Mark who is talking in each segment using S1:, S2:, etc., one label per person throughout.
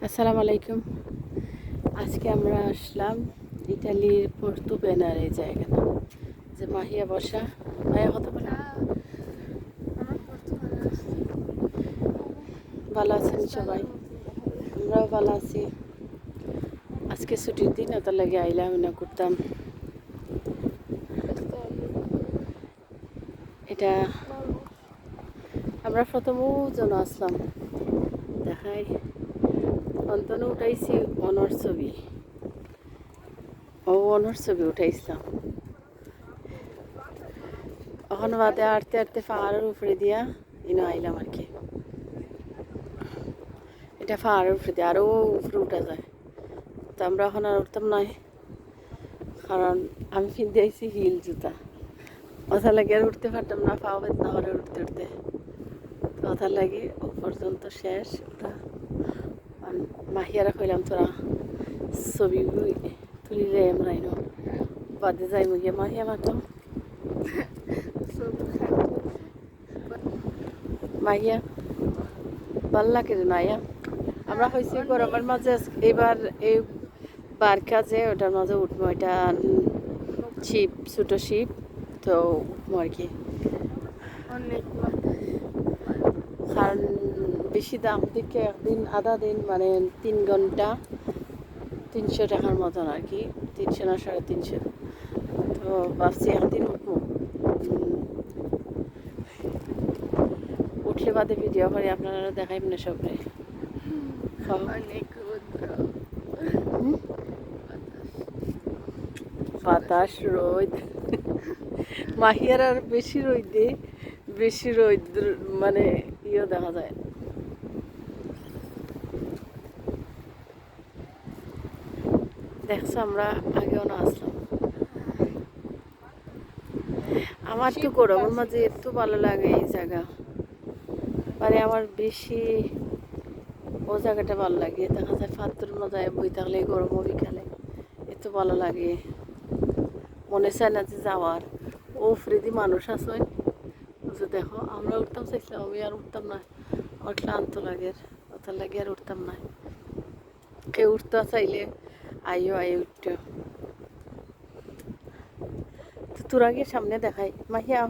S1: আসসালামু আলাইকুম। আজকে আমরা আসলাম ইটালির পোর্তো বেনার এই জায়গাটা, যে মাহিয়া বসা। মাহিয়া কত বলে ভালো আছেন সবাই? আমরাও ভালো আছি। আজকে ছুটির দিন, ওটা লাগে আইলাম না করতাম। এটা আমরা প্রথমও জন আসলাম, দেখাই অন্তনও উঠাইছি অনর ছবি। অনর ছবি উঠাইছিলাম। এখন বাদে আটতে আটতে পাহাড়ের উপরে দিয়া ইনো আইলাম আর কি। এটা পাহাড়ের উপরে দিয়ে আরও উপরে উঠা যায়, তো আমরা এখন আর উঠতাম নয়, কারণ আমি কিনতে আইছি হিল জুতা। ওথার লাগে আর উঠতে পারতাম না, পাও বেদনা করে উঠতে উঠতে। তো ওথার লাগে ও পর্যন্ত শেষ ওটা। মাহিয়ারা কইলাম তোরা ছবি তুলিলে এমরাইনো বাদে যাই মুগিয়ে মাহিয়া মাতো মাহিয়া ভাল লাগে রে নাইয়া। আমরা হয়েছি গরমের মাঝে এবার এই বারকা যে ওটার মাঝে উঠবো, এটা শিপ, ছোটো শিপ, তো উঠবো আর কি। কারণ বেশি দাম থেকে একদিন আধা দিন মানে 3 ঘন্টা 300 টাকার মতন আর কি, 300 না 350। তো ভাবছি একদিন উঠবো, উঠলে বাদে ভিডিও করে আপনারা দেখাইবেন না সবরে। বাতাস, রোদ, মাহিয়ার আর বেশি রোদে বেশি রোদ মানে ইয়ে দেখা যায়। দেখছো আমরা আগেও না আসলাম। আমার তো গরমের মাঝে এত ভালো লাগে এই জায়গা, মানে আমার বেশি ও জায়গাটা ভালো লাগে। দেখা যায় ফাত্তর মজা বই থাকলে গরমও বিকালে এত ভালো লাগে, মনে চায় না যে যাওয়ার। ও ফ্রিদি মানুষ আছে, দেখো আমরা উঠতাম চাইছিলাম, আমি আর উঠতাম না, আমার ক্লান্ত লাগে, ওটার লাগে আর উঠতাম না। কেউ উঠতে চাইলে আইও উঠতে। তো তোর আগে সামনে দেখাই মাহিয়া।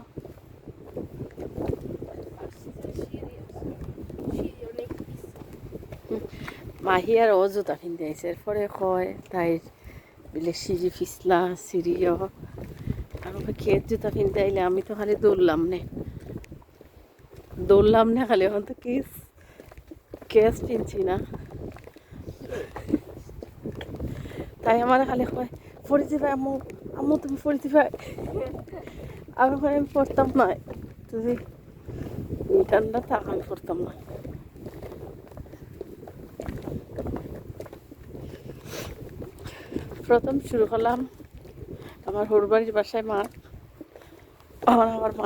S1: মাহিয়ার ও জুতা কিনতে আইসে, এরপরে কয় তাই বিলে সিঁড়ি ফিসলা সিঁড়িও। আমাকে খেত জুতা কিনতে আইলে আমি তো খালি দৌড়লাম না খালি, এখন তো কেস কিনছি না। তাই আমার খালি কয় পড়েছি ভাই আম্মু, আম্মু তুমি পড়েছি ভাই। আমি পড়তাম না, তুমি ঠান্ডা থাক, আমি পড়তাম না। প্রথম শুরু করলাম আমার হরবাড়ির বাসায় মা, আমার মা